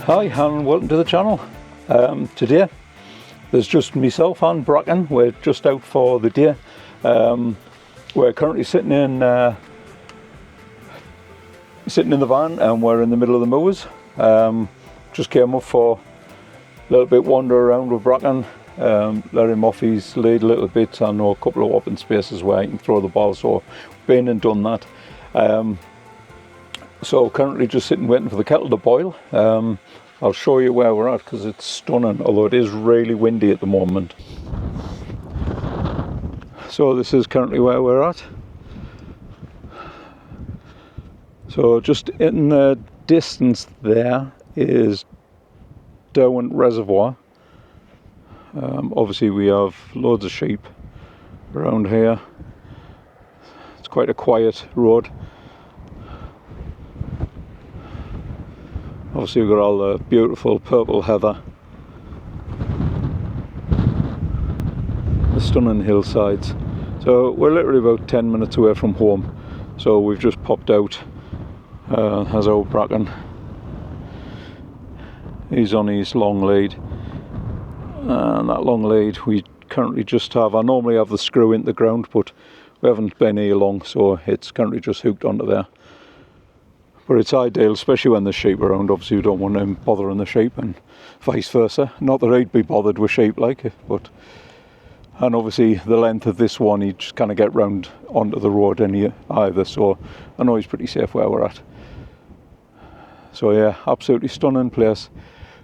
Hi and welcome to the channel. Today there's just myself and Bracken. We're just out for the day. We're currently sitting in the van and we're in the middle of the moors. Just came up for a little bit wander around with Bracken, let him off his lead a little bit. I know a couple of open spaces where he can throw the ball, so been and done that. So currently just sitting waiting for the kettle to boil. I'll show you where we're at because it's stunning, although it is really windy at the moment. So this is currently where we're at. So just in the distance there is Derwent Reservoir. Obviously we have loads of sheep around here. It's quite a quiet road. Obviously we've got all the beautiful purple heather, the stunning hillsides. So we're literally about 10 minutes away from home. So we've just popped out as our Bracken. He's on his long lead. And that long lead we currently just have, I normally have the screw into the ground, but we haven't been here long, so it's currently just hooked onto there. But it's ideal, especially when there's sheep around. Obviously we don't want him bothering the sheep and vice versa. Not that he'd be bothered with sheep like it, but... And obviously the length of this one, he'd just kind of get round onto the road either, so I know he's pretty safe where we're at. So yeah, absolutely stunning place.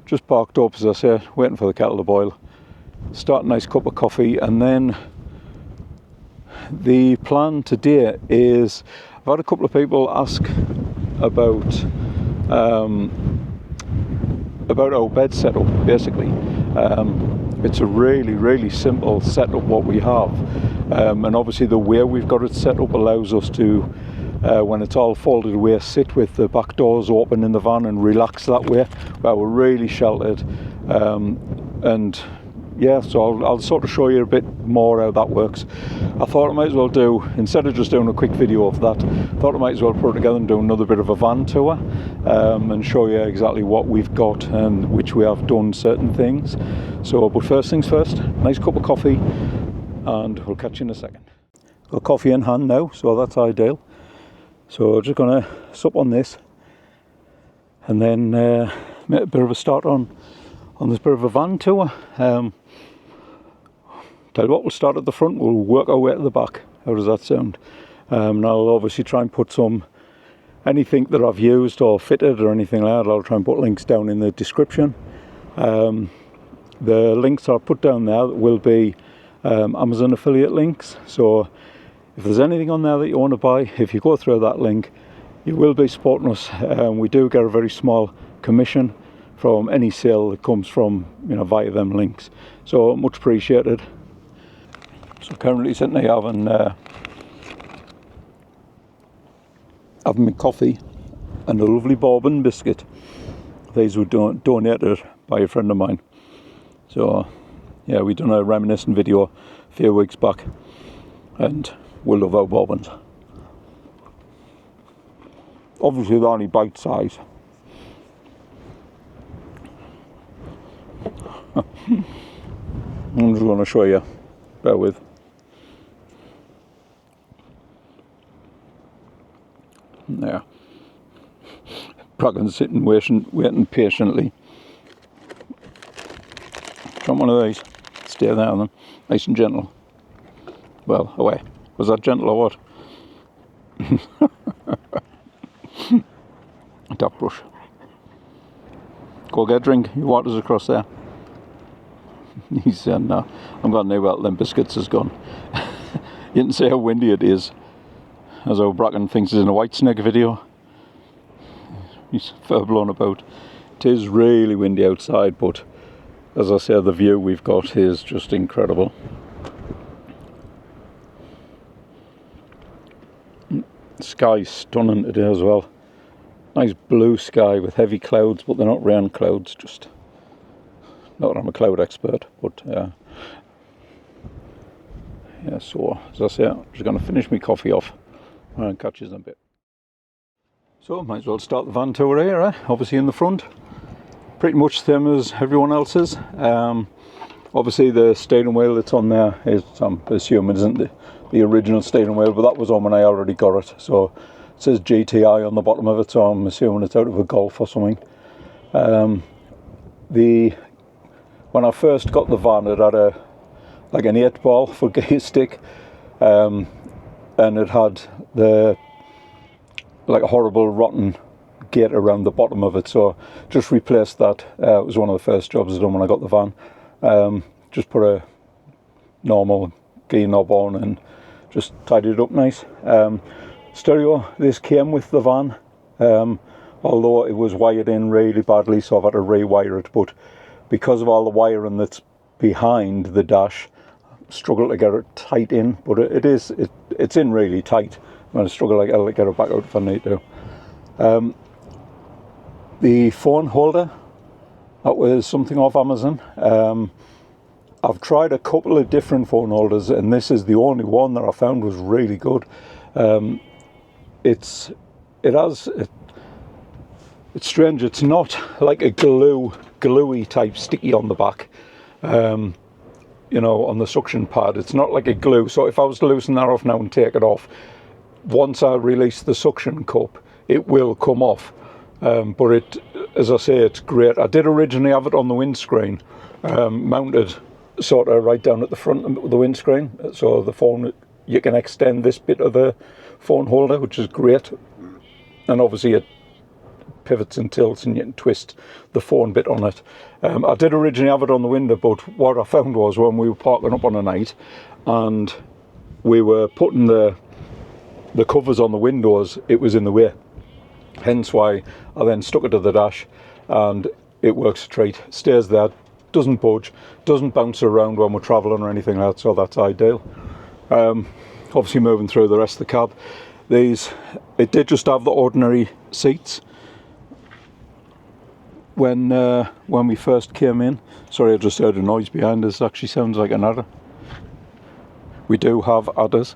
Just parked up, as I said, waiting for the kettle to boil. Start a nice cup of coffee, and then the plan today is, I've had a couple of people ask about our bed setup. Basically, it's a really simple setup what we have, and obviously the way we've got it set up allows us to, when it's all folded away, sit with the back doors open in the van and relax that way, where we're really sheltered. And yeah, so I'll sort of show you a bit more how that works. I thought I might as well do, instead of just doing a quick video of that, I thought I might as well put it together and do another bit of a van tour, and show you exactly what we've got and which we have done certain things. So, but first things first, nice cup of coffee, and we'll catch you in a second. Got coffee in hand now, so that's ideal. So just gonna sup on this, and then make a bit of a start on this bit of a van tour. Tell you what, we'll start at the front, we'll work our way to the back. How does that sound? And I'll obviously try and put anything that I've used or fitted or anything like that, I'll try and put links down in the description. The links I'll put down there will be Amazon affiliate links. So if there's anything on there that you want to buy, if you go through that link, you will be supporting us. We do get a very small commission from any sale that comes from, via them links. So much appreciated. So currently sitting here having my coffee and a lovely bourbon biscuit. These were donated by a friend of mine. So yeah, we done a reminiscent video a few weeks back, and we love our bourbons. Obviously they're only bite size. I'm just going to show you, bear with. There. Bracken's sitting waiting patiently. Come one of these, stay there then, nice and gentle. Well, away. Was that gentle or what? Tap brush. Go get a drink, your water's across there. He said, no, I'm going to know about them biscuits is gone. You can see how windy it is, as our Bracken thinks is in a Whitesnake video. He's fair blown about. It is really windy outside, but as I say, the view we've got is just incredible. The sky's stunning today as well. Nice blue sky with heavy clouds, but they're not rain clouds, just... Not that I'm a cloud expert, but yeah, so as I say, I'm just going to finish my coffee off and catch you in a bit. So might as well start the van tour here, obviously in the front. pretty much the same as everyone else's. Obviously the steering wheel that's on there is, I'm assuming, isn't the original steering wheel, but that was on when I already got it. So it says GTI on the bottom of it, so I'm assuming it's out of a Golf or something. When I first got the van, it had like an 8-ball for gear stick, and it had like a horrible rotten gate around the bottom of it, so just replaced that. It was one of the first jobs I done when I got the van. Just put a normal gear knob on and just tidied it up nice. Stereo, this came with the van, although it was wired in really badly, so I've had to rewire it, but because of all the wiring that's behind the dash, I struggle to get it tight in, but it's in really tight. I'm going to struggle to get it back out if I need to. The phone holder, that was something off Amazon. I've tried a couple of different phone holders, and this is the only one that I found was really good. It's strange. It's not like a gluey type sticky on the back, you know, on the suction pad. It's not like a glue, so if I was to loosen that off now and take it off, once I release the suction cup, it will come off. But it, as I say, it's great. I did originally have it on the windscreen, mounted sort of right down at the front of the windscreen, so the phone, you can extend this bit of the phone holder, which is great, and obviously it pivots and tilts and you can twist the phone bit on it. I did originally have it on the window, but what I found was when we were parking up on a night and we were putting the covers on the windows, it was in the way, hence why I then stuck it to the dash, and it works a treat, stays there, doesn't budge, doesn't bounce around when we're travelling or anything like that, so that's ideal. Obviously moving through the rest of the cab, it did just have the ordinary seats when we first came in. Sorry, I just heard a noise behind us. It actually sounds like an adder. We do have adders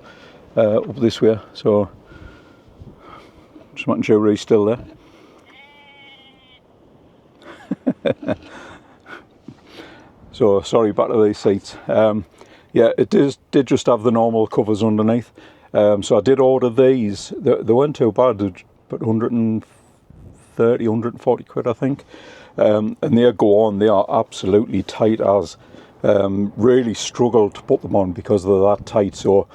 up this way, so just making sure he's still there. So sorry, back to these seats. Yeah, it did just have the normal covers underneath. So I did order these. They weren't too bad, but 130, 140 quid, I think. And they go on. They are absolutely tight as. Really struggled to put them on because they're that tight. So,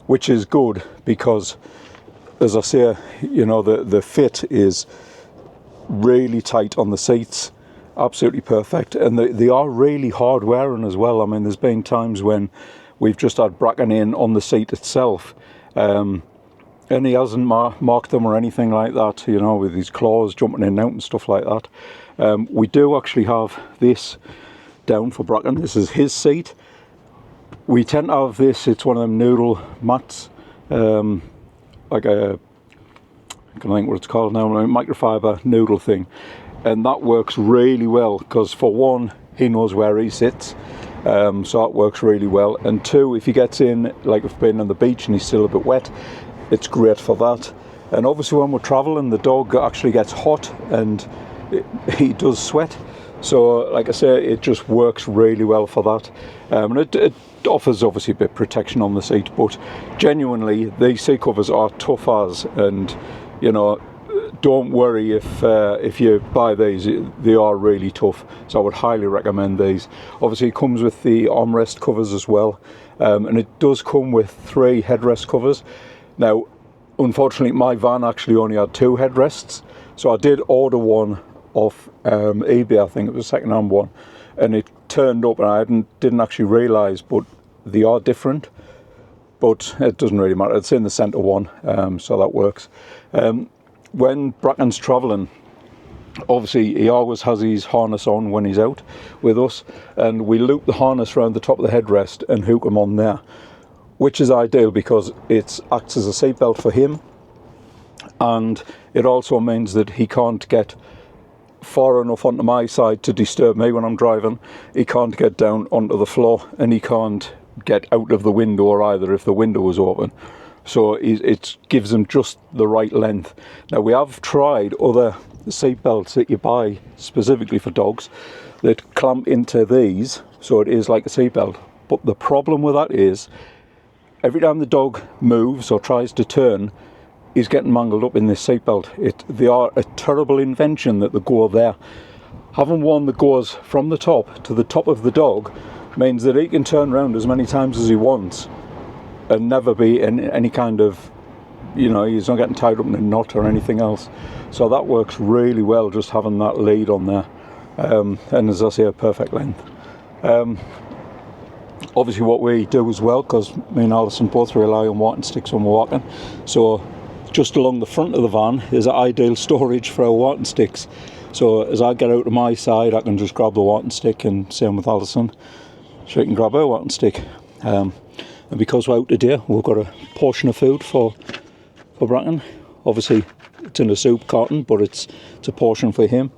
which is good because, as I say, you know, the fit is really tight on the seats. Absolutely perfect, and they are really hard wearing as well. I mean, there's been times when we've just had Bracken in on the seat itself, and he hasn't marked them or anything like that, you know, with his claws jumping in and out and stuff like that. We do actually have this down for Bracken. This is his seat. We tend to have this, it's one of them noodle mats, like a, I can't think what it's called now, a microfiber noodle thing. And that works really well because, for one, he knows where he sits, so that works really well. And two, if he gets in, like we've been on the beach and he's still a bit wet, it's great for that. And obviously when we're traveling, the dog actually gets hot and he does sweat, so like I say, it just works really well for that. And it offers obviously a bit of protection on the seat, but genuinely these seat covers are tough as, and you know, don't worry if you buy these, they are really tough, so I would highly recommend these. Obviously it comes with the armrest covers as well, and it does come with 3 headrest covers. Now unfortunately my van actually only had 2 headrests, so I did order one off eBay, I think it was a second-hand one, and it turned up and I didn't actually realise, but they are different, but it doesn't really matter, it's in the centre one, so that works. When Bracken's travelling, obviously he always has his harness on when he's out with us, and we loop the harness around the top of the headrest and hook him on there, which is ideal because it acts as a seatbelt for him, and it also means that he can't get far enough onto my side to disturb me when I'm driving. He can't get down onto the floor, and he can't get out of the window either if the window is open. So it gives them just the right length. Now we have tried other seat belts that you buy specifically for dogs that clamp into these, so it is like a seat belt. But the problem with that is every time the dog moves or tries to turn, he's getting mangled up in this seat belt. They are a terrible invention that they go there. Having one that goes from the top to the top of the dog means that he can turn around as many times as he wants and never be in any kind of, he's not getting tied up in a knot or anything else. So that works really well, just having that lead on there. And as I say, a perfect length. Obviously what we do as well, because me and Alison both rely on walking sticks when we're walking, so just along the front of the van is ideal storage for our walking sticks. So as I get out to my side, I can just grab the walking stick, and same with Alison, she can grab her walking stick. And because we're out today, we've got a portion of food for Bracken. Obviously it's in a soup carton, but it's a portion for him.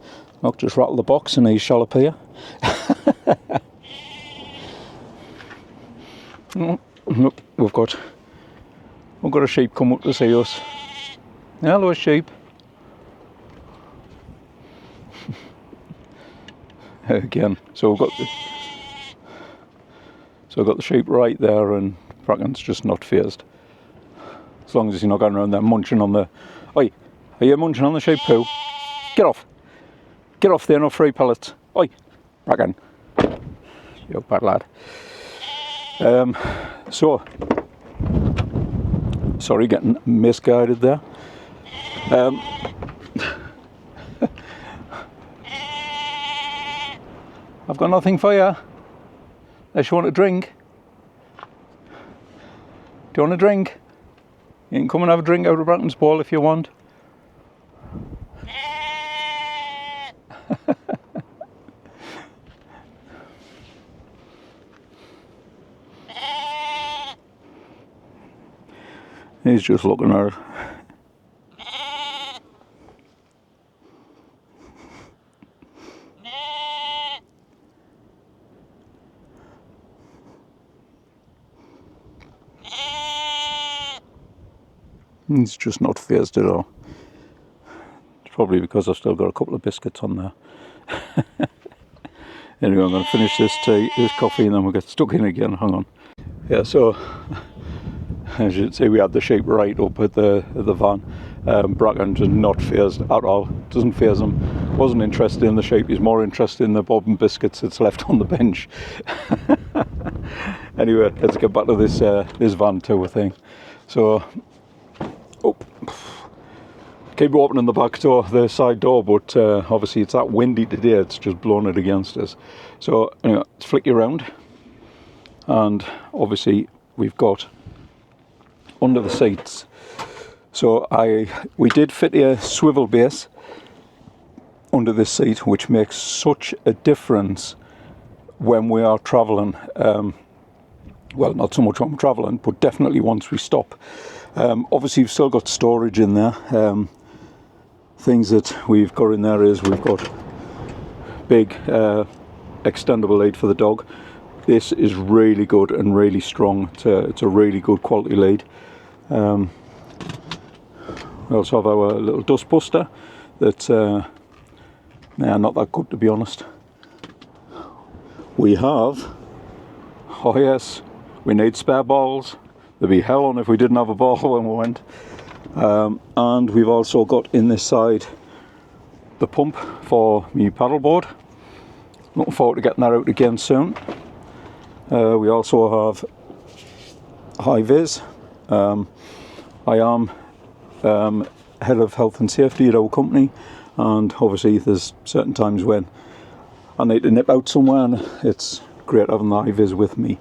I'll just rattle the box and he shall appear. Look, we've got a sheep come up to see us. Hello, sheep. Again, so we've got the sheep right there, and Bracken's just not fazed. As long as he's not going around there munching on the... Oi, are you munching on the sheep poo? Get off! Get off there, no free pellets. Oi, Bracken. You bad lad. Sorry, getting misguided there. I've got nothing for you. Unless you want a drink. Do you want a drink? You can come and have a drink out of Bracken's bowl if you want. He's just looking at it. He's just not fazed at all. It's probably because I've still got a couple of biscuits on there. Anyway, I'm going to finish this coffee, and then we'll get stuck in again. Hang on. Yeah, so as you can see, we had the sheep right up at the van. Bracken just not fazed at all. Doesn't faze him. Wasn't interested in the sheep. He's more interested in the bob and biscuits that's left on the bench. Anyway, let's get back to this van tour thing. So, keep opening the back door, the side door, but obviously it's that windy today. It's just blown it against us. So anyway, let's flick you around, and obviously we've got under the seats. So we did fit a swivel base under this seat, which makes such a difference when we are travelling. Well, not so much when we're travelling, but definitely once we stop. Obviously, we've still got storage in there. Things that we've got in there is we've got big extendable lead for the dog. This is really good and really strong. It's a really good quality lead. We also have our little dust buster that's not that good, to be honest. We have, oh yes, we need spare balls. There'd be hell on if we didn't have a ball when we went. And we've also got in this side the pump for my paddleboard. Looking forward to getting that out again soon. We also have high vis. I am head of health and safety at our company, and obviously there's certain times when I need to nip out somewhere, and it's great having the high vis with me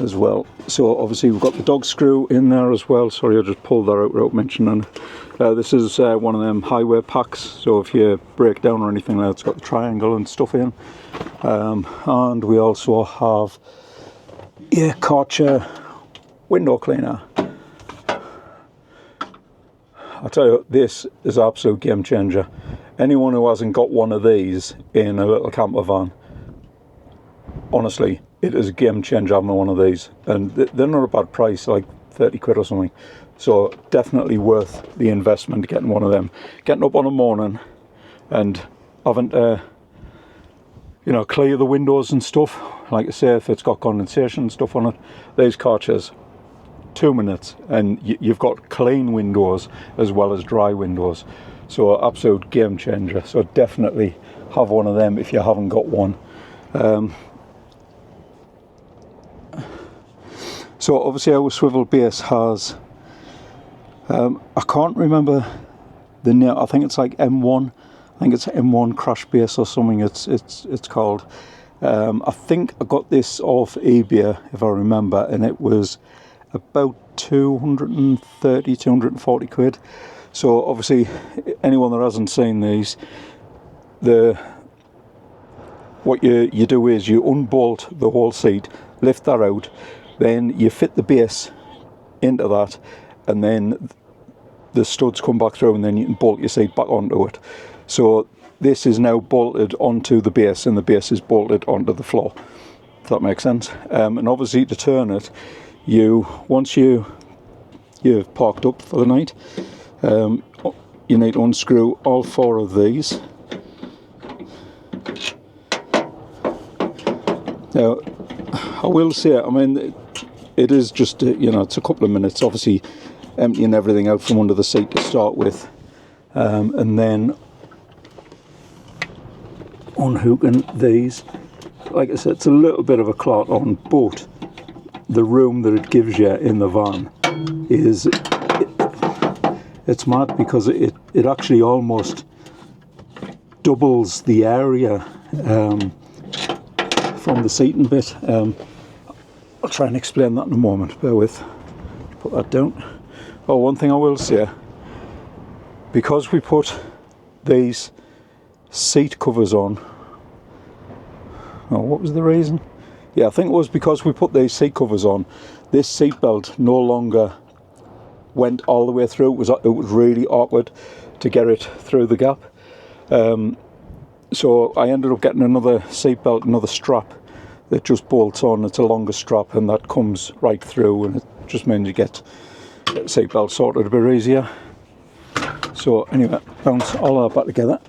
as well. So obviously we've got the dog screw in there as well. Sorry, I just pulled that out without mentioning. This is one of them highway packs, so if you break down or anything like that, it's got the triangle and stuff in. And we also have a Karcher window cleaner. I tell you, this is an absolute game changer. Anyone who hasn't got one of these in a little camper van, honestly, it is a game changer having one of these. And they're not a bad price, like 30 quid or something. So definitely worth the investment getting one of them. Getting up on a morning and having to, you know, clear the windows and stuff. Like I say, if it's got condensation and stuff on it, these Kärchers, 2 minutes, and you've got clean windows as well as dry windows. So absolute game changer. So definitely have one of them if you haven't got one. So obviously our swivel base has, I can't remember the name. I think it's like M1. I think it's M1 crash base or something. It's called. I think I got this off eBay if I remember, and it was about 230, 240 quid. So obviously anyone that hasn't seen these, what you do is you unbolt the whole seat, lift that out, then you fit the base into that, and then the studs come back through, and then you can bolt your seat back onto it. So this is now bolted onto the base, and the base is bolted onto the floor, if that makes sense. And obviously to turn it, once you've parked up for the night, you need to unscrew all 4 of these. Now, I will say, I mean, it is just, you know, it's a couple of minutes, obviously emptying everything out from under the seat to start with, and then unhooking these. Like I said, it's a little bit of a clot on, but the room that it gives you in the van is, it's mad, because it actually almost doubles the area from the seating bit. I'll try and explain that in a moment, bear with. Put that down. Oh, one thing I will say, because we put these seat covers on, oh, what was the reason? Yeah, I think it was because we put these seat covers on, this seat belt no longer went all the way through. It was really awkward to get it through the gap. So I ended up getting another seat belt, another strap that just bolts on. It's a longer strap, and that comes right through, and it just means you get the seat belt sorted a bit easier. So anyway, bounce all that back together.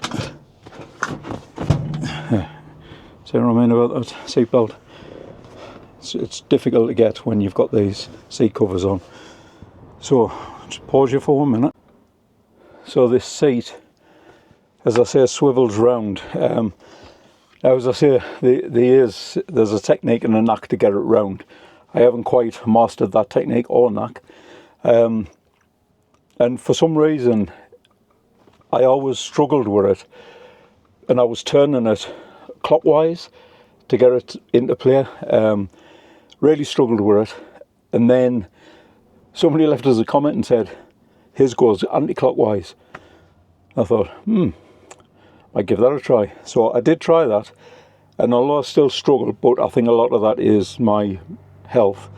See what I mean about that seat belt? It's difficult to get when you've got these seat covers on. So just pause you for 1 minute. So this seat, as I say, swivels round. Now, as I say, there's a technique and a knack to get it round. I haven't quite mastered that technique or knack. And for some reason, I always struggled with it. And I was turning it clockwise to get it into play. Really struggled with it. And then somebody left us a comment and said, his goes anti-clockwise. I thought, I'd give that a try. So I did try that, and although I still struggle, but I think a lot of that is my health.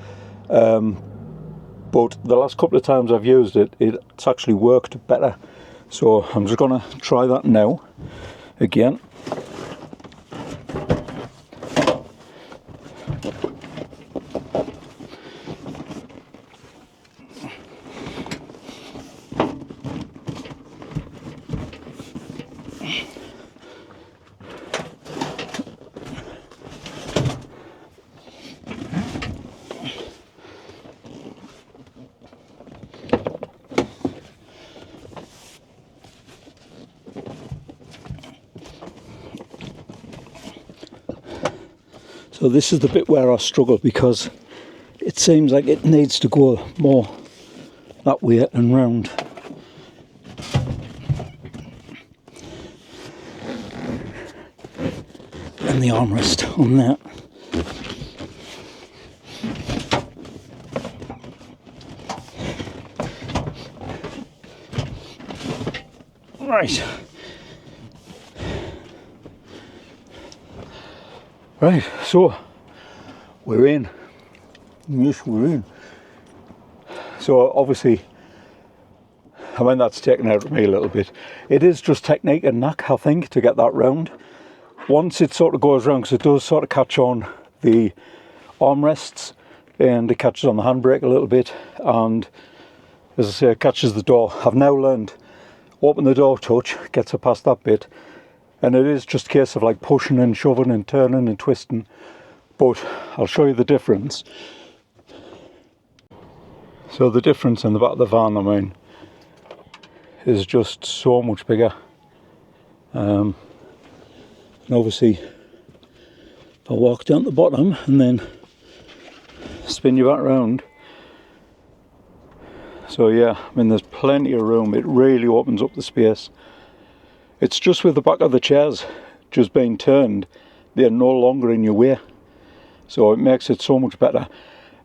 But the last couple of times I've used it, it's actually worked better. So I'm just going to try that now, again. So this is the bit where I struggle, because it seems like it needs to go more that way and round. And the armrest on that. Right. Right, so we're in. Yes, we're in. So obviously, I mean, that's taken out of me a little bit. It is just technique and knack, I think, to get that round. Once it sort of goes round, because it does sort of catch on the armrests, and it catches on the handbrake a little bit, and as I say, it catches the door. I've now learned, open the door touch, gets her past that bit, and it is just a case of like pushing and shoving and turning and twisting. But I'll show you the difference. So the difference in the back of the van, I mean, is just so much bigger. And obviously, if I walk down the bottom and then spin you back around. So yeah, I mean, there's plenty of room. It really opens up the space. It's just with the back of the chairs just being turned, they're no longer in your way. So it makes it so much better.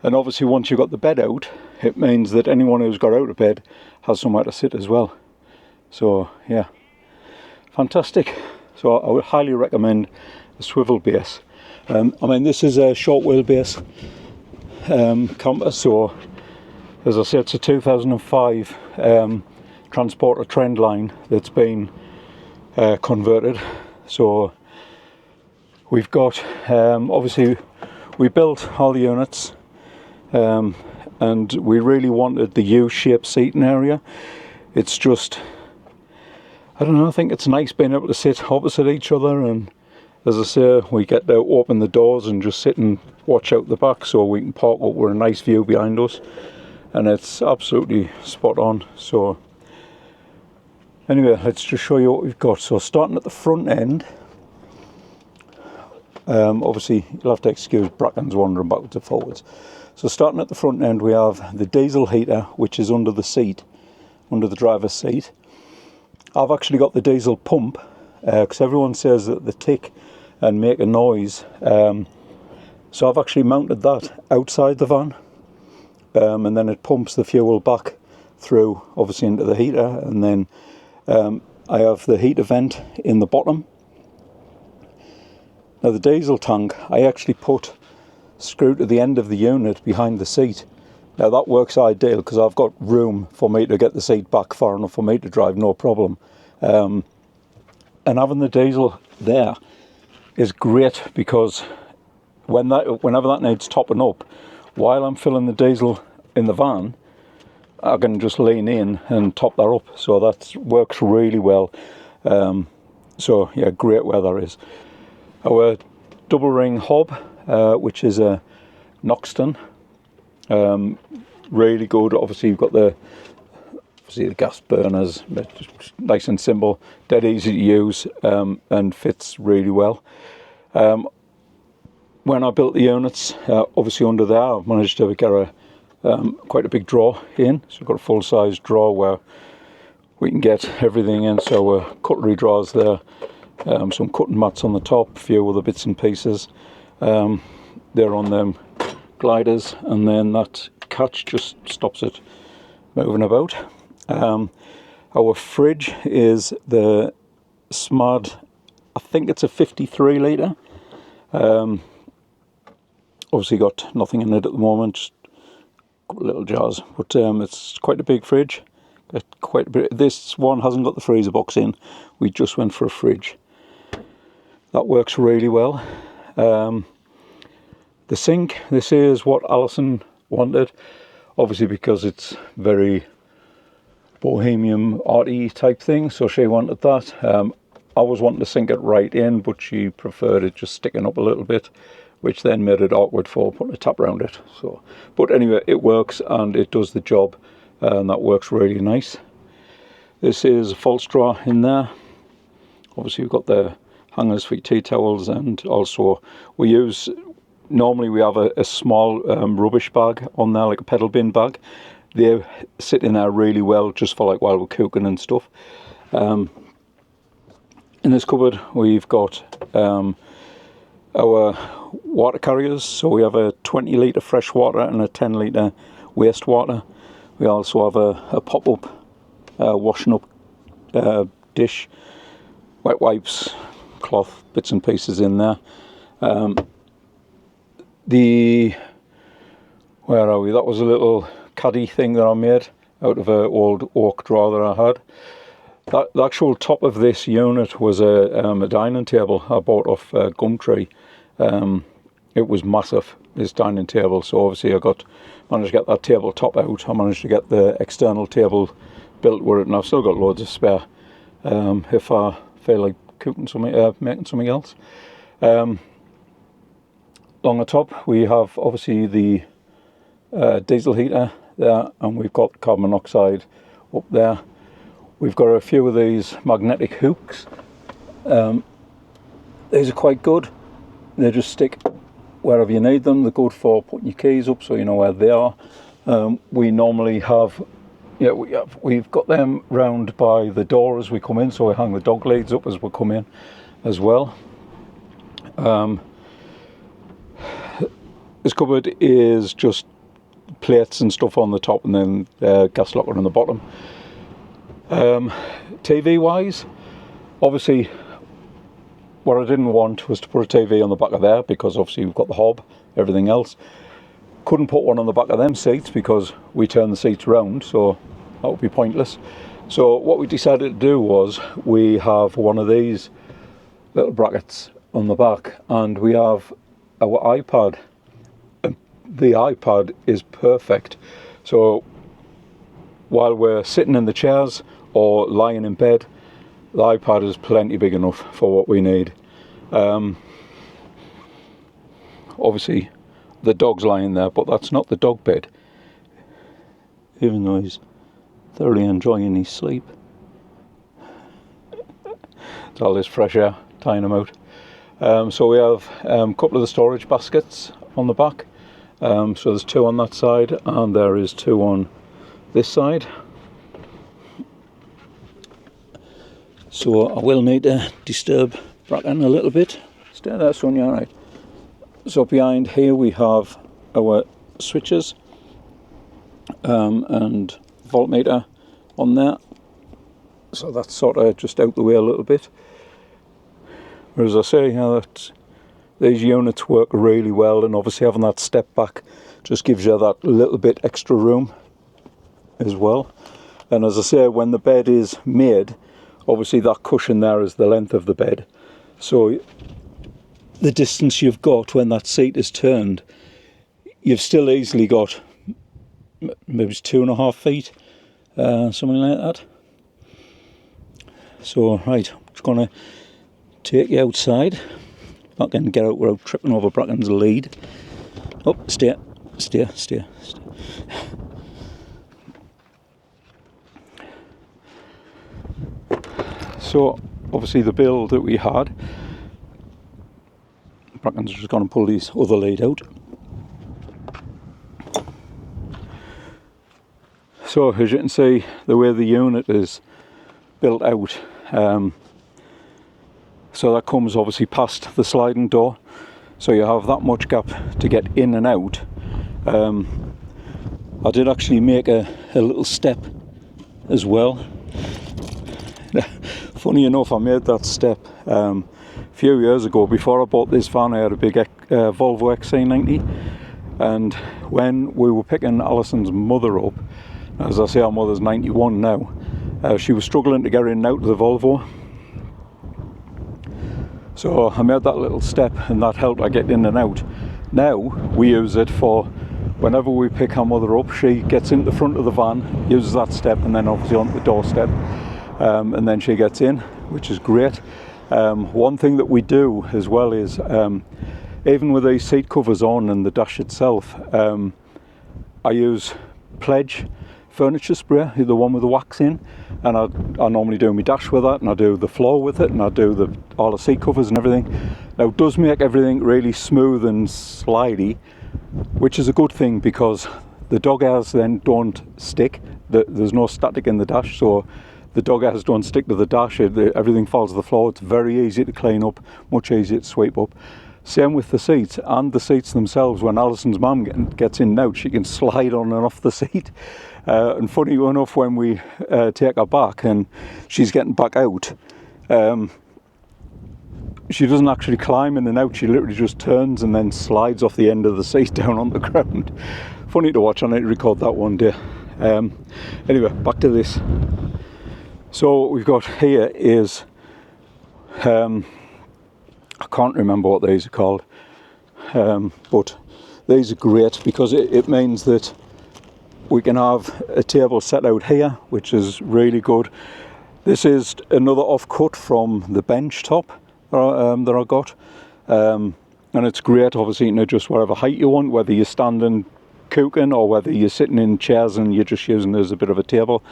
And obviously once you've got the bed out, it means that anyone who's got out of bed has somewhere to sit as well. So yeah, fantastic. So I would highly recommend the swivel base. I mean, this is a short wheelbase camper, so as I said, it's a 2005 Transporter Trendline that's been converted. So we've got, obviously we built all the units, and we really wanted the U-shaped seating area. It's just, I don't know, I think it's nice being able to sit opposite each other, and as I say, we get to open the doors and just sit and watch out the back, so we can park up with a nice view behind us, and it's absolutely spot on. So anyway, let's just show you what we've got. So starting at the front end, obviously you'll have to excuse Bracken's wandering backwards and forwards. So starting at the front end, we have the diesel heater, which is under the seat, under the driver's seat. I've actually got the diesel pump, because everyone says that they tick and make a noise. So I've actually mounted that outside the van, and then it pumps the fuel back through, obviously, into the heater, and then I have the heater vent in the bottom. Now the diesel tank, I actually put screwed to the end of the unit behind the seat. Now that works ideal because I've got room for me to get the seat back far enough for me to drive, no problem. And having the diesel there is great because whenever that needs topping up, while I'm filling the diesel in the van, I can just lean in and top that up. So that works really well. So yeah, great where that is. Our double ring hob, which is a Noxton, really good. Obviously you've got the gas burners, nice and simple, dead easy to use, and fits really well. When I built the units, obviously under there I managed to get quite a big drawer in, so we've got a full size drawer where we can get everything in. So cutlery drawers there, some cutting mats on the top, a few other bits and pieces. They're on them gliders, and then that catch just stops it moving about. Our fridge is the Smad, I think it's a 53 litre. Obviously got nothing in it at the moment, just little jars, but it's quite a big fridge. Quite a bit. This one hasn't got the freezer box in, we just went for a fridge. That works really well. The sink, this is what Alison wanted, obviously because it's very bohemian arty type thing, so she wanted that. I was wanting to sink it right in, but she preferred it just sticking up a little bit, which then made it awkward for putting a tap around it. So, but anyway, it works and it does the job, and that works really nice. This is a false drawer in there. Obviously we've got the hangers for tea towels, and also normally we have a small rubbish bag on there, like a pedal bin bag. They sit in there really well just for like while we're cooking and stuff. In this cupboard we've got our water carriers. So we have a 20 litre fresh water and a 10 litre wastewater. We also have a pop-up washing up dish, wet wipes, cloth, bits and pieces in there. Where are we? That was a little caddy thing that I made out of an old oak drawer that I had. The actual top of this unit was a dining table I bought off Gumtree. It was massive, this dining table, so obviously I managed to get that table top out. I managed to get the external table built with it, and I've still got loads of spare if I feel like cooking something, making something else. Along the top we have obviously the diesel heater there, and we've got carbon monoxide up there. We've got a few of these magnetic hooks. These are quite good. They just stick wherever you need them. They're good for putting your keys up so you know where they are. We normally have, we've got them round by the door as we come in, so we hang the dog leads up as we come in as well. This cupboard is just plates and stuff on the top, and then gas locker on the bottom. TV wise, obviously what I didn't want was to put a TV on the back of there, because obviously we've got the hob, everything else. Couldn't put one on the back of them seats because we turn the seats round, so that would be pointless. So what we decided to do was we have one of these little brackets on the back, and we have our iPad. The iPad is perfect. So while we're sitting in the chairs or lying in bed, the iPad is plenty big enough for what we need. Obviously the dog's lying there, but that's not the dog bed, even though he's thoroughly enjoying his sleep. It's all this fresh air tying him out. So we have a couple of the storage baskets on the back. So there's two on that side, and there is two on this side. So I will need to disturb Bracken a little bit. Stay there, son, you're right. So behind here we have our switches and voltmeter on there. So that's sort of just out the way a little bit. As I say, that these units work really well, and obviously having that step back just gives you that little bit extra room as well. And as I say, when the bed is made, obviously that cushion there is the length of the bed, so the distance you've got when that seat is turned, you've still easily got maybe 2.5 feet, something like that. So right, I'm just going to take you outside. I can get out without tripping over Bracken's lead. Oh, steer. So obviously the build that we had, Bracken's just going to pull his other lead out. So as you can see, the way the unit is built out, so that comes obviously past the sliding door, so you have that much gap to get in and out. I did actually make a little step as well. Funny enough, I made that step a few years ago. Before I bought this van, I had a big Volvo XC90, and when we were picking Alison's mother up, as I say, our mother's 91 now, she was struggling to get in and out of the Volvo. So I made that little step, and that helped her get in and out. Now we use it for whenever we pick our mother up, she gets into the front of the van, uses that step, and then obviously onto the doorstep, and then she gets in, which is great. One thing that we do as well is, even with these seat covers on and the dash itself, I use Pledge furniture spray, the one with the wax in, and I normally do my dash with that, and I do the floor with it, and I do all the seat covers and everything. Now it does make everything really smooth and slidey, which is a good thing because the dog hairs then don't stick. There's no static in the dash, so the dog hairs don't stick to the dash. Everything falls to the floor. It's very easy to clean up, much easier to sweep up. Same with the seats, and the seats themselves. When Alison's mum gets in and out, she can slide on and off the seat. And funny enough, when we take her back and she's getting back out, she doesn't actually climb in and out. She literally just turns and then slides off the end of the seat down on the ground. Funny to watch. I need to record that one day. Anyway, back to this. So what we've got here is, I can't remember what these are called, but these are great because it means that we can have a table set out here, which is really good. This is another offcut from the bench top that I got, and it's great. Obviously, you can adjust whatever height you want, whether you're standing cooking or whether you're sitting in chairs and you're just using it as a bit of a table.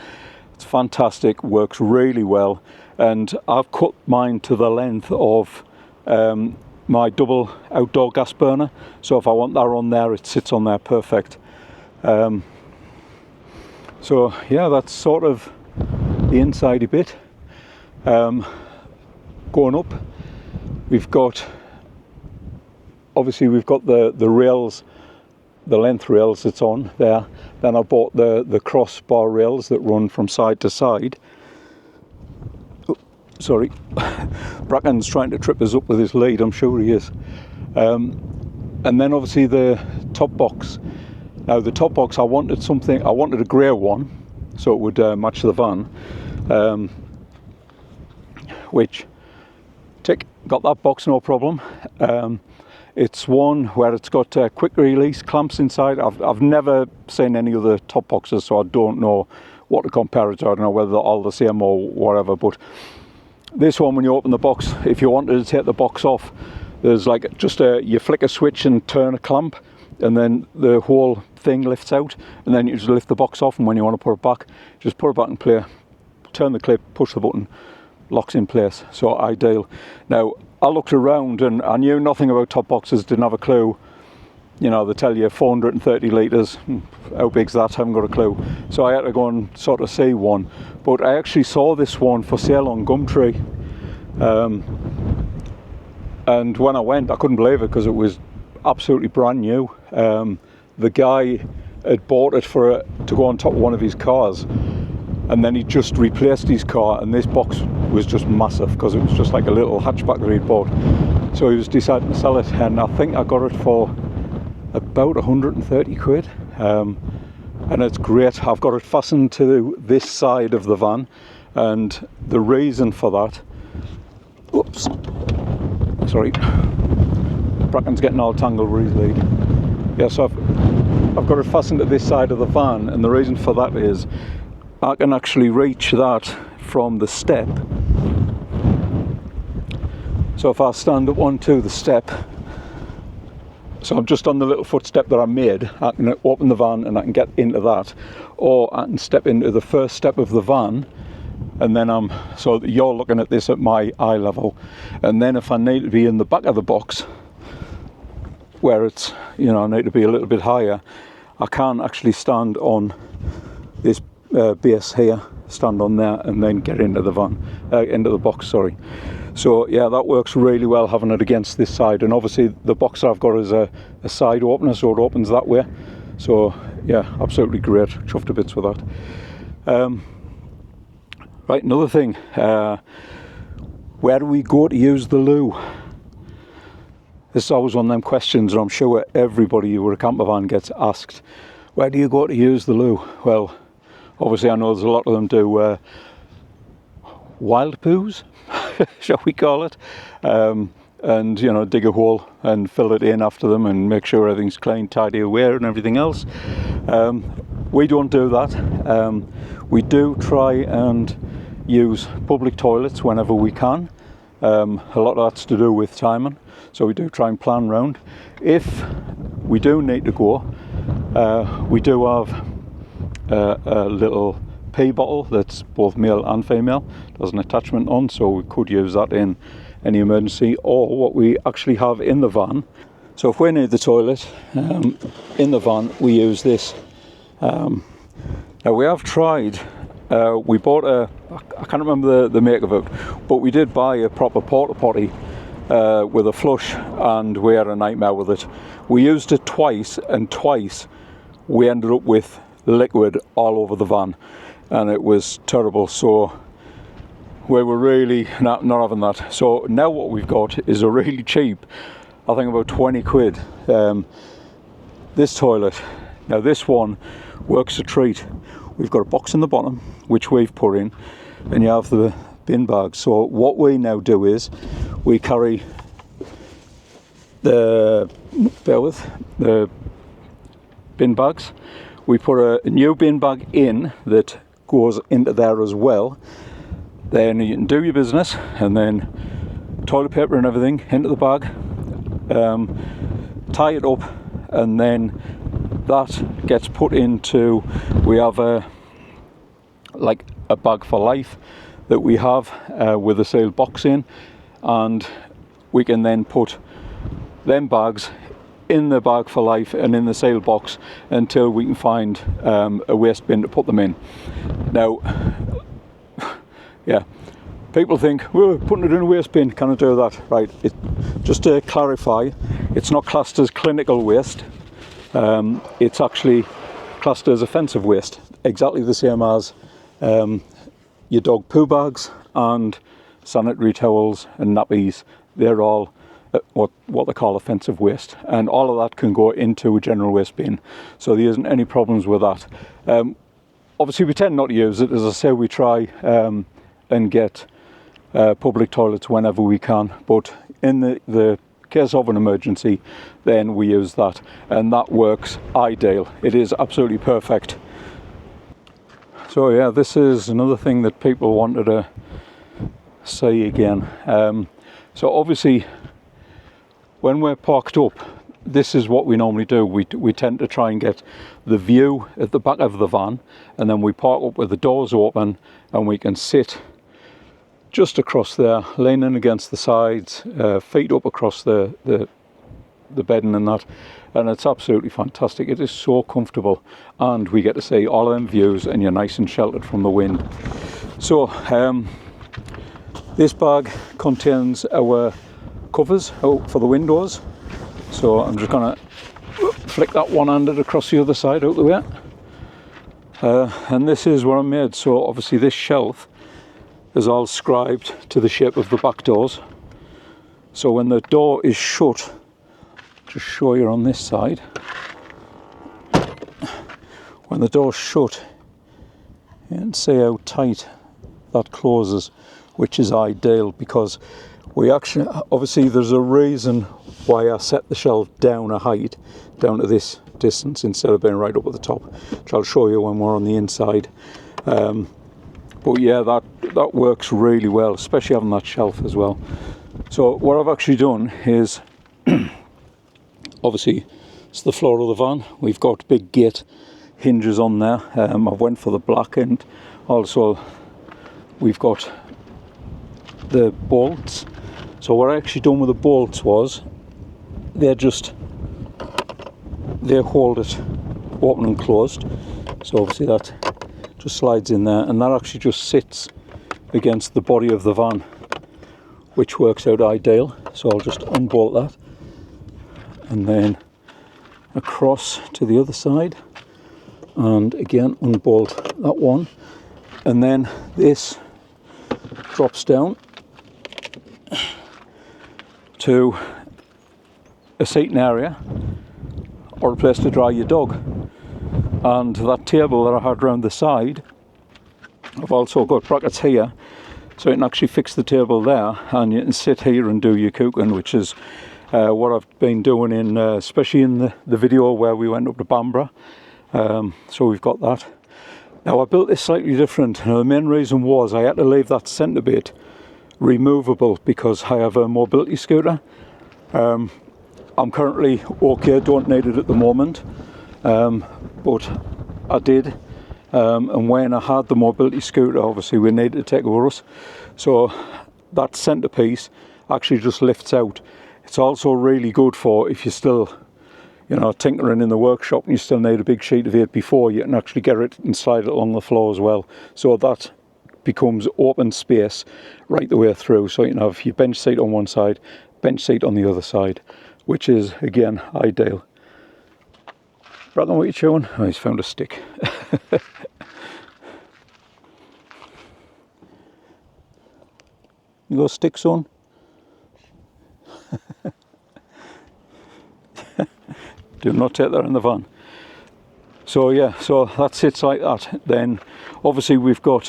It's fantastic, works really well, and I've cut mine to the length of my double outdoor gas burner, so if I want that on there, it sits on there perfect. So yeah, that's sort of the inside bit. Going up, we've got the rails, the length rails that's on there. Then I bought the crossbar rails that run from side to side. Oh, sorry, Bracken's trying to trip us up with his lead, I'm sure he is. And then obviously the top box. Now the top box, I wanted a grey one, so it would match the van, which, tick, got that box, no problem. It's one where it's got quick release clamps inside. I've never seen any other top boxes, so I don't know what to compare it to. I don't know whether they're all the same or whatever, but this one, when you open the box, if you wanted to take the box off, there's like just you flick a switch and turn a clamp, and then the whole thing lifts out, and then you just lift the box off, and when you want to put it back, just put it back in play, turn the clip, push the button, locks in place. So ideal. Now I looked around and I knew nothing about top boxes, didn't have a clue. You know, they tell you 430 litres, how big's that? I haven't got a clue. So I had to go and sort of see one, but I actually saw this one for sale on Gumtree, and when I went, I couldn't believe it because it was absolutely brand new. The guy had bought it to go on top of one of his cars, and then he just replaced his car, and this box was just massive because it was just like a little hatchback that he'd bought. So he was deciding to sell it, and I think I got it for about 130 quid, and it's great. I've got it fastened to this side of the van, and the reason for that, oops, sorry, Bracken's getting all tangled with his lead. Yeah, so I've got it fastened to this side of the van, and the reason for that is I can actually reach that from the step. So if I stand up onto the step, so I'm just on the little footstep that I made, I can open the van and I can get into that, or I can step into the first step of the van, and then so you're looking at this at my eye level, and then if I need to be in the back of the box, where it's, you know, I need to be a little bit higher, I can actually stand on this base here, stand on there, and then get into the van, into the box, sorry. So yeah, that works really well, having it against this side, and obviously the box I've got is a side opener, so it opens that way. So yeah, absolutely great, chuffed to bits with that. Right, another thing, where do we go to use the loo? This is always one of them questions, and I'm sure everybody with a camper van gets asked, where do you go to use the loo? Well, obviously I know there's a lot of them do wild poos, shall we call it, and you know, dig a hole and fill it in after them and make sure everything's clean, tidy, aware and everything else. We don't do that. We do try and use public toilets whenever we can. A lot of that's to do with timing, so we do try and plan round. If we do need to go, we do have a little pee bottle that's both male and female. There's an attachment on, so we could use that in any emergency, or what we actually have in the van. So if we need the toilet in the van, we use this. Now we have tried, we bought I can't remember the make of it, but we did buy a proper porta potty with a flush, and we had a nightmare with it. We used it twice, and twice we ended up with liquid all over the van, and it was terrible. So we were really not having that. So now what we've got is a really cheap, I think about 20 quid, this toilet. Now this one works a treat. We've got a box in the bottom which we've put in, and you have the bin bags. So what we now do is we carry the bin bags. We put a new bin bag in that goes into there as well, Then you can do your business, and then toilet paper and everything into the bag, tie it up, and then that gets put into, we have like a bag for life that we have with a sealed box in, and we can then put them bags in the bag for life and in the sealed box until we can find a waste bin to put them in. Now, yeah, people think, we're putting it in a waste bin, can I do that? Right, just to clarify, it's not classed as clinical waste, it's actually classed as offensive waste, exactly the same as your dog poo bags and sanitary towels and nappies. They're all what they call offensive waste, and all of that can go into a general waste bin, so there isn't any problems with that. Obviously we tend not to use it. As I say, we try and get public toilets whenever we can, but in the case of an emergency, then we use that, and that works ideal. It is absolutely perfect. So yeah, this is another thing that people wanted to see again. So obviously when we're parked up, this is what we normally do. We tend to try and get the view at the back of the van, and then we park up with the doors open, and we can sit just across there, leaning against the sides, feet up across the bedding and that, and it's absolutely fantastic. It is so comfortable, and we get to see all of them views, and you're nice and sheltered from the wind. So this bag contains our covers for the windows, so I'm just gonna flick that one-handed across the other side out the way, and this is what I made. So obviously this shelf is all scribed to the shape of the back doors, so when the door is shut, just show you on this side, when the door's shut, you can see how tight that closes, which is ideal, because we actually, obviously there's a reason why I set the shelf down a height, down to this distance instead of being right up at the top, which I'll show you when we're on the inside. But yeah, that works really well, especially having that shelf as well. So what I've actually done is, obviously it's the floor of the van, we've got big gate hinges on there. I went for the black, and also we've got the bolts. So what I actually done with the bolts was, they hold it open and closed, so obviously that just slides in there, and that actually just sits against the body of the van, which works out ideal. So I'll just unbolt that, and then across to the other side, and again unbolt that one, and then this drops down to a seating area or a place to dry your dog. And that table that I had round the side, I've also got brackets here, so you can actually fix the table there, and you can sit here and do your cooking, which is what I've been doing in, especially in the video where we went up to Bamborough. So we've got that. Now I built this slightly different. Now the main reason was I had to leave that centre bit removable because I have a mobility scooter. I'm currently okay, don't need it at the moment, but I did, and when I had the mobility scooter, obviously we needed to take it with us, so that centrepiece actually just lifts out. It's also really good for if you're still, you know, tinkering in the workshop and you still need a big sheet of 8x4, you can actually get it and slide it along the floor as well, so that becomes open space right the way through, so you can have your bench seat on one side, bench seat on the other side, which is again ideal. Bracken, what are you chewing? Oh, he's found a stick. You got a stick, son? Do not take that in the van. So yeah, so that sits like that. Then obviously we've got,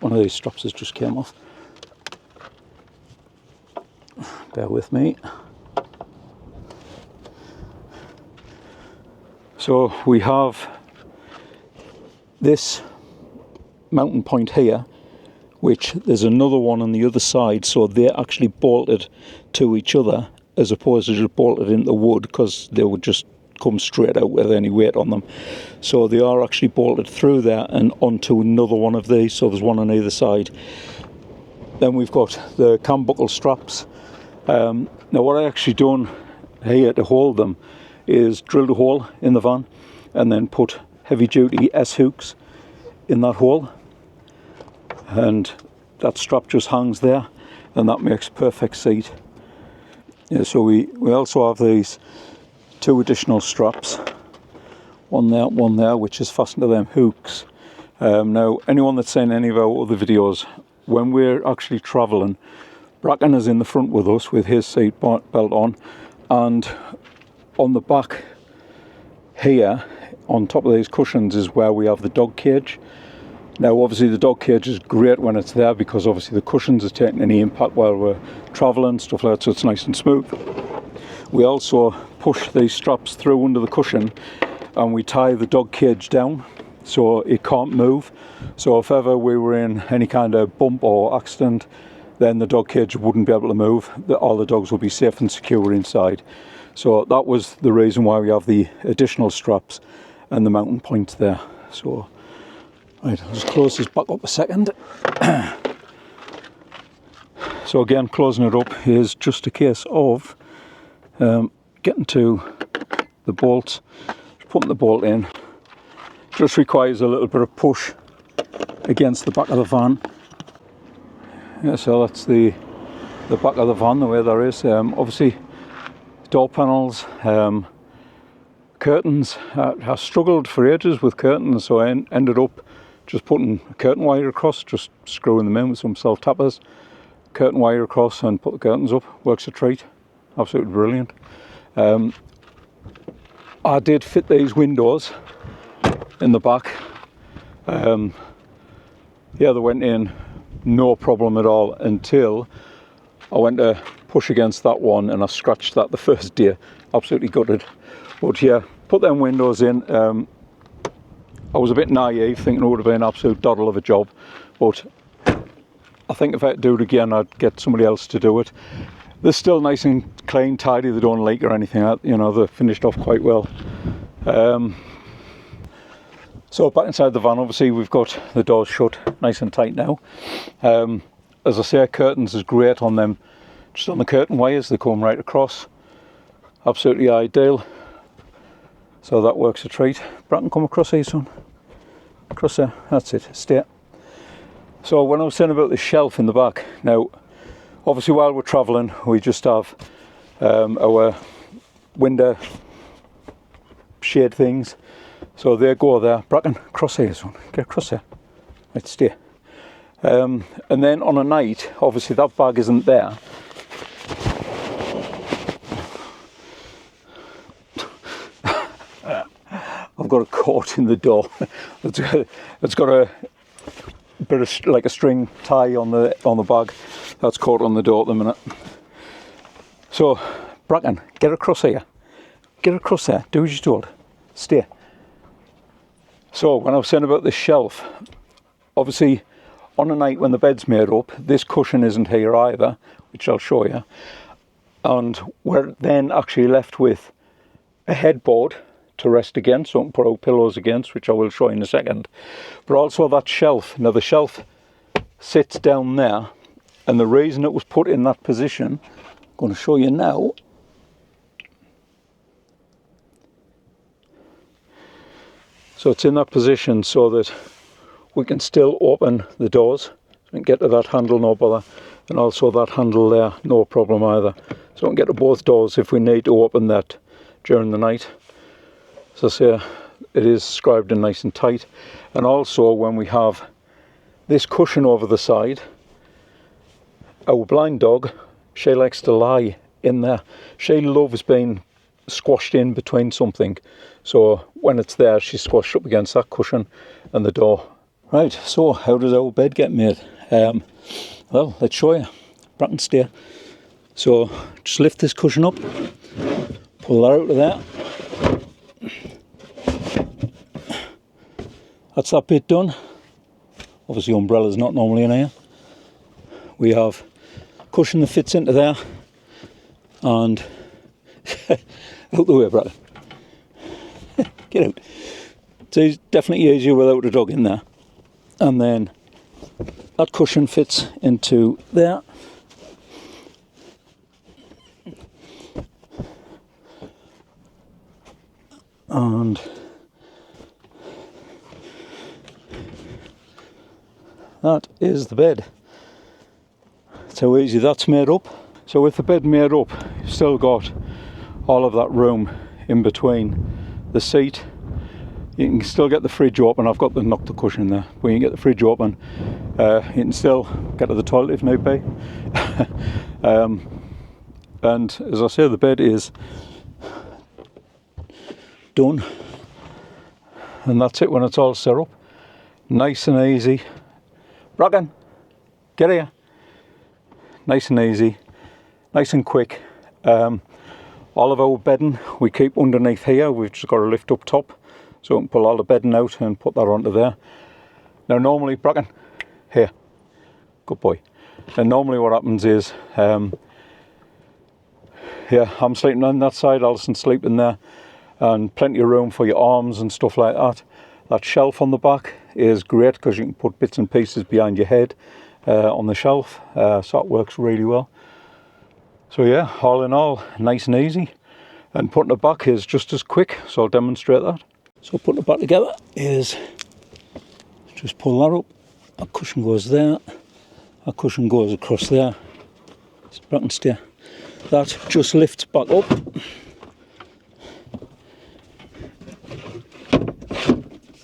one of these straps has just came off. Bear with me. So we have this mounting point here, which there's another one on the other side, so they're actually bolted to each other as opposed to just bolted into wood, because they would just come straight out with any weight on them. So they are actually bolted through there and onto another one of these, so there's one on either side. Then we've got the cam buckle straps. Now what I actually done here to hold them is drilled a hole in the van and then put heavy duty S-hooks in that hole, and that strap just hangs there, and that makes a perfect seat. Yeah, so we also have these two additional straps, one there, which is fastened to them hooks. Now, anyone that's seen any of our other videos, when we're actually travelling, Bracken is in the front with us with his seat belt on, and on the back here, on top of these cushions, is where we have the dog cage. Now obviously the dog cage is great when it's there, because obviously the cushions are taking any impact while we're travelling, stuff like that, so it's nice and smooth. We also push these straps through under the cushion and we tie the dog cage down so it can't move. So if ever we were in any kind of bump or accident, then the dog cage wouldn't be able to move. All the dogs will be safe and secure inside. So that was the reason why we have the additional straps and the mounting points there. So right, I'll just close this back up a second. So again, closing it up is just a case of getting to the bolts, putting the bolt in. Just requires a little bit of push against the back of the van. Yeah, so that's the back of the van, the way there is. Obviously, door panels, curtains. I struggled for ages with curtains, so I ended up just putting a curtain wire across, just screwing them in with some self-tappers, curtain wire across and put the curtains up. Works a treat, absolutely brilliant. I did fit these windows in the back. Yeah, they went in no problem at all until I went to push against that one and I scratched that the first day. Absolutely gutted. But yeah, put them windows in. I was a bit naive, thinking it would have been an absolute doddle of a job, but I think if I had to do it again, I'd get somebody else to do it. They're still nice and clean, tidy, they don't leak or anything, you know, they're finished off quite well. So back inside the van, obviously we've got the doors shut nice and tight now. As I say, curtains is great on them, just on the curtain wires, they come right across. Absolutely ideal. So that works a treat. Bracken, come across here, son. Across there, that's it, stay. So when I was saying about the shelf in the back, now obviously while we're travelling we just have our window shade things, so they go there. Bracken, cross here, son, get across there, right, stay. And then on a night, obviously that bag isn't there. I've got a cord in the door. It's got a bit of like a string tie on the bag. That's caught on the door at the minute. So, Bracken, get across here. Get across there. Do as you're told. Stay. So, when I was saying about the shelf, obviously, on a night when the bed's made up, this cushion isn't here either, which I'll show you. And we're then actually left with a headboard to rest against, so I can put out pillows against, which I will show you in a second. But also that shelf. Now the shelf sits down there, and the reason it was put in that position, I'm going to show you now. So it's in that position so that we can still open the doors and get to that handle, no bother, and also that handle there, no problem either. So we can get to both doors if we need to open that during the night. As I say, it is scribed and nice and tight. And also when we have this cushion over the side, our blind dog, she likes to lie in there. She loves being squashed in between something. So when it's there, she's squashed up against that cushion and the door. Right, so how does our bed get made? Well, let's show you. Bracken, stay. So just lift this cushion up, pull that out of there. That's that bit done. Obviously umbrella's not normally in here. we have cushion that fits into there, and out the way, brother. Get out. It's definitely easier without a dog in there. And then that cushion fits into there. And that is the bed. That's how easy that's made up. So with the bed made up, you've still got all of that room in between the seat. You can still get the fridge open. I've got the knock the cushion there, but you can get the fridge open. You can still get to the toilet if need be. And as I say, the bed is done, and that's it when it's all set up. Nice and easy. Bracken, get here. Nice and easy, nice and quick. All of our bedding we keep underneath here. We've just got to lift up top, so we can pull all the bedding out and put that onto there. Now normally, Bracken, here, good boy. And normally what happens is, yeah, I'm sleeping on that side, Alison's sleeping there, and plenty of room for your arms and stuff like that. That shelf on the back is great because you can put bits and pieces behind your head on the shelf, so it works really well. So yeah, all in all, nice and easy, and putting it back is just as quick, so I'll demonstrate that. So putting it back together is just pull that up, a cushion goes there, a cushion goes across there, it's Bracken steer. That just lifts back up,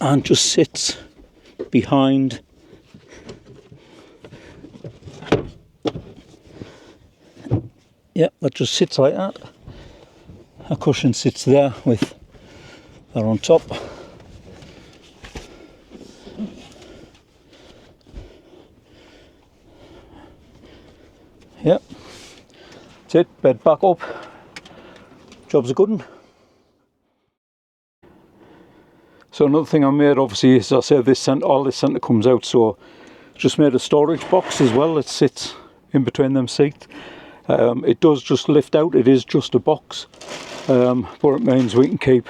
and just sits behind that just sits like that. A cushion sits there with that on top. Yep, that's it, bed back up, job's a good one. So another thing I made, obviously, is I said all this centre comes out, so just made a storage box as well that sits in between them seats. It does just lift out, it is just a box, but it means we can keep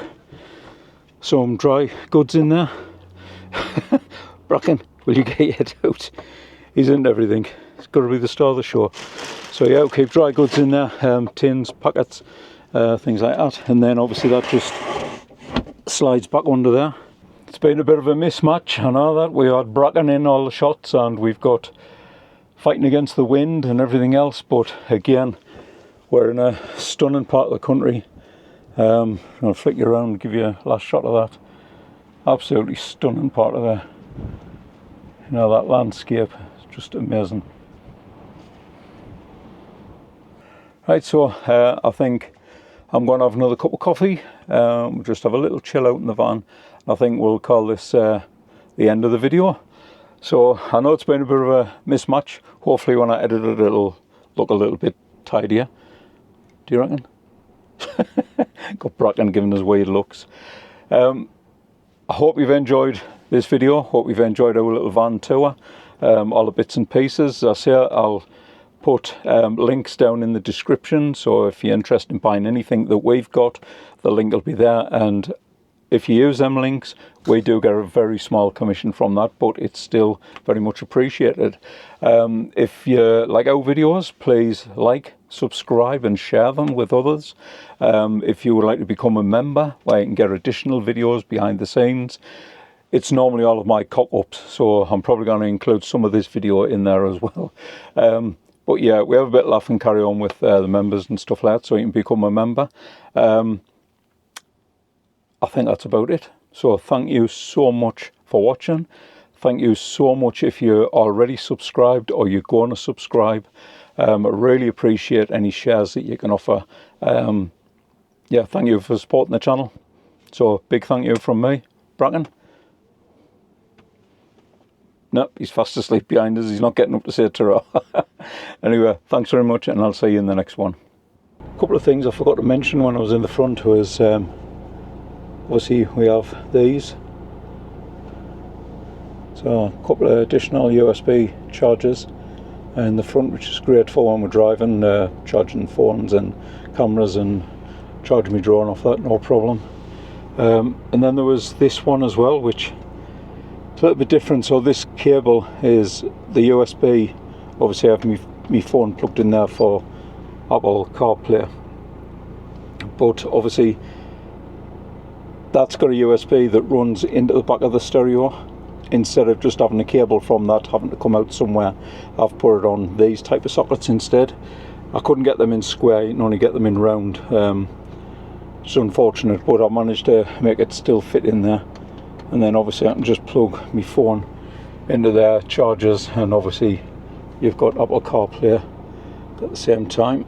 some dry goods in there. Bracken, will you get your head out? He's into everything, it's got to be the star of the show. So yeah, we'll keep dry goods in there, tins, packets, things like that, and then obviously that just slides back under there. It's been a bit of a mismatch, I know that. We had Bracken in all the shots and we've got fighting against the wind and everything else, but again, we're in a stunning part of the country. I'll flick you around and give you a last shot of that. Absolutely stunning part of that landscape. It's just amazing. Right, so I think I'm going to have another cup of coffee. We'll just have a little chill out in the van. I think we'll call this the end of the video. So I know it's been a bit of a mismatch. Hopefully when I edit it, it'll look a little bit tidier. Do you reckon? Got Bracken giving us weird looks. I hope you've enjoyed this video. Hope you've enjoyed our little van tour. All the bits and pieces. As I say, I'll put links down in the description. So if you're interested in buying anything that we've got, the link will be there. And if you use them links, we do get a very small commission from that, but it's still very much appreciated. If you like our videos, please like, subscribe and share them with others. If you would like to become a member, where you can get additional videos behind the scenes, it's normally all of my cock-ups, so I'm probably going to include some of this video in there as well. But yeah, we have a bit of laugh and carry on with the members and stuff like that, so you can become a member. I think that's about it. So thank you so much for watching. Thank you so much if you're already subscribed or you're going to subscribe. I really appreciate any shares that you can offer. Yeah, thank you for supporting the channel. So big thank you from me. Bracken? No, he's fast asleep behind us. He's not getting up to say ta-ra. Anyway, thanks very much, and I'll see you in the next one. A couple of things I forgot to mention when I was in the front was, obviously we have these. So a couple of additional USB chargers in the front, which is great for when we're driving, charging phones and cameras and charging my drone off that, no problem. And then there was this one as well, which is a little bit different. So this cable is the USB. Obviously I have my phone plugged in there for Apple CarPlay, but obviously that's got a USB that runs into the back of the stereo. Instead of just having a cable from that having to come out somewhere, I've put it on these type of sockets instead. I couldn't get them in square, you can only get them in round. It's unfortunate, but I managed to make it still fit in there. And then obviously I can just plug my phone into their chargers, and obviously you've got Apple CarPlay at the same time.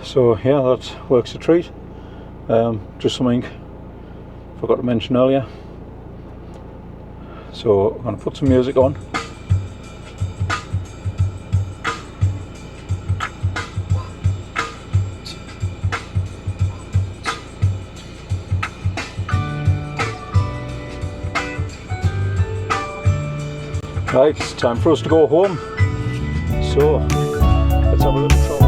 So yeah, that works a treat. Just something I forgot to mention earlier. So I'm going to put some music on. Right, it's time for us to go home. So let's have a little talk.